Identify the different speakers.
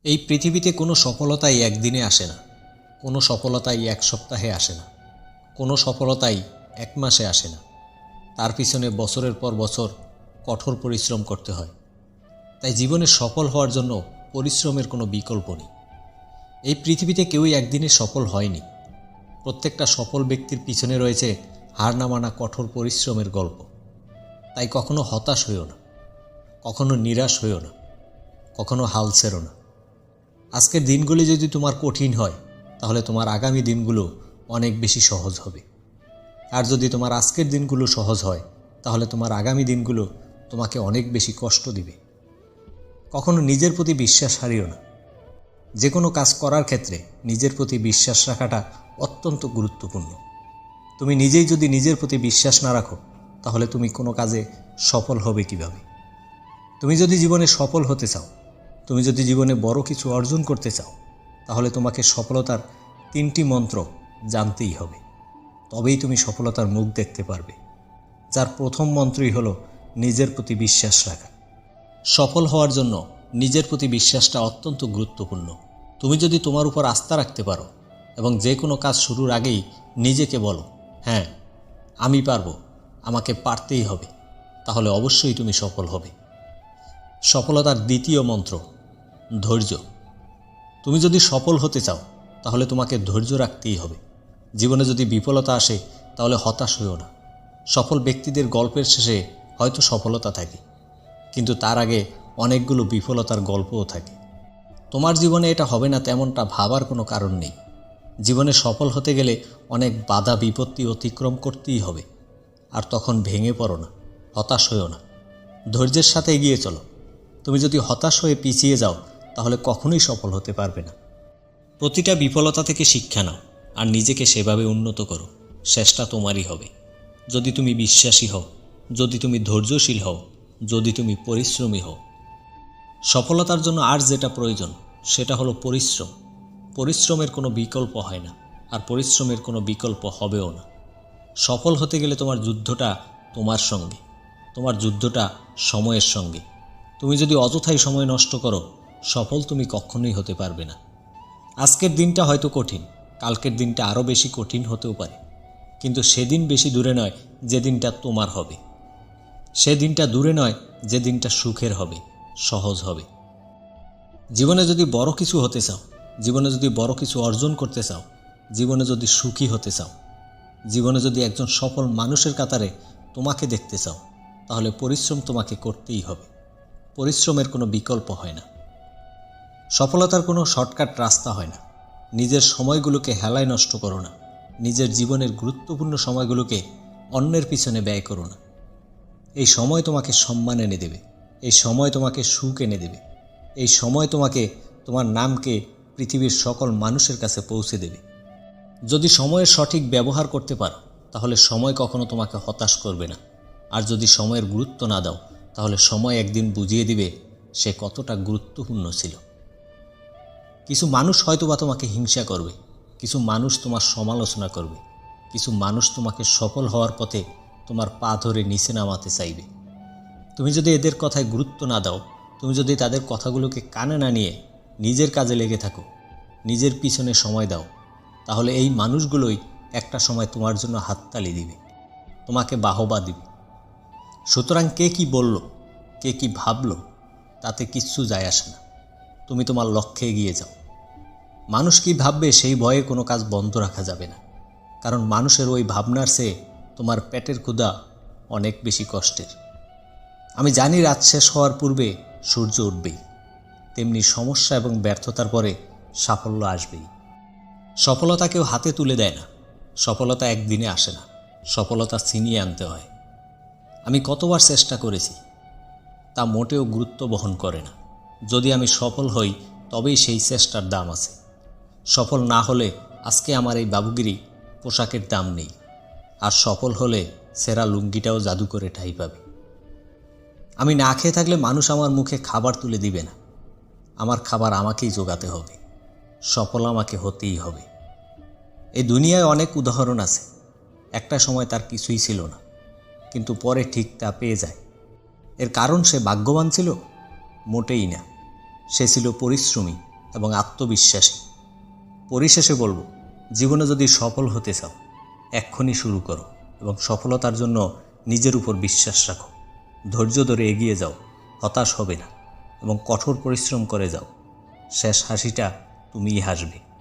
Speaker 1: এই পৃথিবীতে কোনো সফলতাই একদিনে আসে না, কোনো সফলতাই এক সপ্তাহে আসে না, কোনো সফলতাই এক মাসে আসে না। তার পিছনে বছরের পর বছর কঠোর পরিশ্রম করতে হয়। তাই জীবনে সফল হওয়ার জন্য পরিশ্রমের কোনো বিকল্প নেই। এই পৃথিবীতে কেউই একদিনে সফল হয়নি। প্রত্যেকটা সফল ব্যক্তির পিছনে রয়েছে হার না মানা কঠোর পরিশ্রমের গল্প। তাই কখনো হতাশ হইও না, কখনো নিরাশ হইও না, কখনো হাল ছেড়ো না। আজকের দিনগুলি যদি তোমার কঠিন হয়, তাহলে তোমার আগামী দিনগুলো অনেক বেশি সহজ হবে। আর যদি তোমার আজকের দিনগুলো সহজ হয়, তাহলে তোমার আগামী দিনগুলো তোমাকে অনেক বেশি কষ্ট দিবে। কখনো নিজের প্রতি বিশ্বাস হারিও না। যে কোনো কাজ করার ক্ষেত্রে নিজের প্রতি বিশ্বাস রাখাটা অত্যন্ত গুরুত্বপূর্ণ। তুমি নিজেই যদি নিজের প্রতি বিশ্বাস না রাখো, তাহলে তুমি কোনো কাজে সফল হবে কিভাবে? তুমি যদি জীবনে সফল হতে চাও, তুমি যদি জীবনে বড় কিছু অর্জন করতে চাও, তাহলে তোমাকে সফলতার 3টি মন্ত্র জানতেই হবে। তবেই তুমি সফলতার মুখ দেখতে পারবে। যার প্রথম মন্ত্রই হলো নিজের প্রতি বিশ্বাস রাখা। সফল হওয়ার জন্য নিজের প্রতি বিশ্বাসটা অত্যন্ত গুরুত্বপূর্ণ। তুমি যদি তোমার উপর আস্থা রাখতে পারো এবং যে কোনো কাজ শুরুর আগেই নিজেকে বলো, হ্যাঁ আমি পারবো, আমাকে পারতেই হবে, তাহলে অবশ্যই তুমি সফল হবে। সফলতার দ্বিতীয় মন্ত্র ধৈর্য। তুমি যদি সফল হতে চাও, তাহলে তোমাকে ধৈর্য রাখতেই হবে। জীবনে যদি বিফলতা আসে, তাহলে হতাশ হইও না। সফল ব্যক্তিদের গল্পের শেষে হয়তো সফলতা থাকে, কিন্তু তার আগে অনেকগুলো বিফলতার গল্পও থাকে। তোমার জীবনে এটা হবে না তেমনটা ভাবার কোনো কারণ নেই। জীবনে সফল হতে গেলে অনেক বাধা বিপত্তি অতিক্রম করতেই হবে। আর তখন ভেঙে পড়ো না, হতাশ হইও না, ধৈর্যের সাথে এগিয়ে চলো। তুমি যদি হতাশ হয়ে পিছিয়ে যাও, তাহলে কখনোই সফল হতে পারবে না। প্রতিটা বিফলতা থেকে শিক্ষা নাও আর নিজেকে সেভাবে উন্নত করো। শেষটা তোমারই হবে। যদি তুমি বিশ্বাসী হও, যদি তুমি ধৈর্যশীল হও, যদি তুমি পরিশ্রমী হও। সফলতার জন্য আর যেটা প্রয়োজন, সেটা হলো পরিশ্রম। পরিশ্রমের কোনো বিকল্প হয় না, আর পরিশ্রমের কোনো বিকল্প হবেও না। সফল হতে গেলে তোমার যুদ্ধটা তোমার সঙ্গে, তোমার যুদ্ধটা সময়ের সঙ্গে। তুমি যদি অযথাই সময় নষ্ট করো, সফল তুমি কখনোই হতে পারবে না। আজকের দিনটা হয়তো কঠিন, কালকের দিনটা আরও বেশি কঠিন হতেও পারে, কিন্তু সেদিন বেশি দূরে নয় যে দিনটা তোমার হবে। সে দিনটা দূরে নয় যে দিনটা সুখের হবে, সহজ হবে। জীবনে যদি বড় কিছু হতে চাও, জীবনে যদি বড় কিছু অর্জন করতে চাও, জীবনে যদি সুখী হতে চাও, জীবনে যদি একজন সফল মানুষের কাতারে তোমাকে দেখতে চাও, তাহলে পরিশ্রম তোমাকে করতেই হবে। পরিশ্রমের কোনো বিকল্প হয় না। সফলতার কোনো শর্টকাট রাস্তা হয় না। নিজের সময়গুলোকে হেলায় নষ্ট করো না। নিজের জীবনের গুরুত্বপূর্ণ সময়গুলোকে অন্যের পিছনে ব্যয় করো না। এই সময় তোমাকে সম্মান এনে দেবে, এই সময় তোমাকে সুখ এনে দেবে, এই সময় তোমাকে তোমার নামকে পৃথিবীর সকল মানুষের কাছে পৌঁছে দেবে। যদি সময়ের সঠিক ব্যবহার করতে পারো, তাহলে সময় কখনো তোমাকে হতাশ করবে না। আর যদি সময়ের গুরুত্ব না দাও, তাহলে সময় একদিন বুঝিয়ে দিবে সে কতটা গুরুত্বপূর্ণ ছিল। কিছু মানুষ হয়তোবা তোমাকে হিংসা করবে, কিছু মানুষ তোমার সমালোচনা করবে, কিছু মানুষ তোমাকে সফল হওয়ার পথে তোমার পা ধরে নিচে নামাতে চাইবে। তুমি যদি এদের কথায় গুরুত্ব না দাও, তুমি যদি তাদের কথাগুলোকে কানে না নিয়ে নিজের কাজে লেগে থাকো, নিজের পিছনে সময় দাও, তাহলে এই মানুষগুলোই একটা সময় তোমার জন্য হাততালি দিবে, তোমাকে বাহবা দিবে। সুতরাং কে কি বলল, কে কি ভাবলো, তাতে কিচ্ছু যায় আসে না। তুমি তোমার লক্ষ্যে এগিয়ে যাও। মানুষ কি ভাববে সেই ভয়ে কোনো কাজ বন্ধ রাখা যাবে না, কারণ মানুষের ওই ভাবনার চেয়ে তোমার পেটের ক্ষুধা অনেক বেশি কষ্টের। আমি জানি রাত শেষ হওয়ার পূর্বে সূর্য উঠবেই, তেমনি সমস্যা এবং ব্যর্থতার পরে সাফল্য আসবেই। সফলতা কেউ হাতে তুলে দেয় না, সফলতা একদিনে আসে না, সফলতা ছিনিয়ে আনতে হয়। আমি কতবার চেষ্টা করেছি, তা মোটেও গুরুত্ব বহন করে না। যদি আমি সফল হই, তবেই সেই চেষ্টার দাম আছে। সফল না হলে আজকে আমার এই বাবুগিরি পোশাকের দাম নেই, আর সফল হলে সেরা লুঙ্গিটাও জাদু করে ঠাঁই পাবে। আমি না খেয়ে থাকলে মানুষ আমার মুখে খাবার তুলে দিবে না, আমার খাবার আমাকেই জোগাতে হবে। সফল আমাকে হতেই হবে। এই দুনিয়ায় অনেক উদাহরণ আছে, একটা সময় তার কিছুই ছিল না, কিন্তু পরে ঠিক তা পেয়ে যায়। এর কারণ সে ভাগ্যবান ছিল? মোটেই না, সে ছিল পরিশ্রমী, এবং আত্মবিশ্বাসী। পরিশেষে বলবো, জীবনে যদি সফল হতে চাও, এক্ষুনি শুরু করো এবং সফলতার জন্য নিজের উপর বিশ্বাস রাখো। ধৈর্য ধরে এগিয়ে যাও, হতাশ হবে না এবং কঠোর পরিশ্রম করে যাও। শেষ হাসিটা তুমিই হাসবে।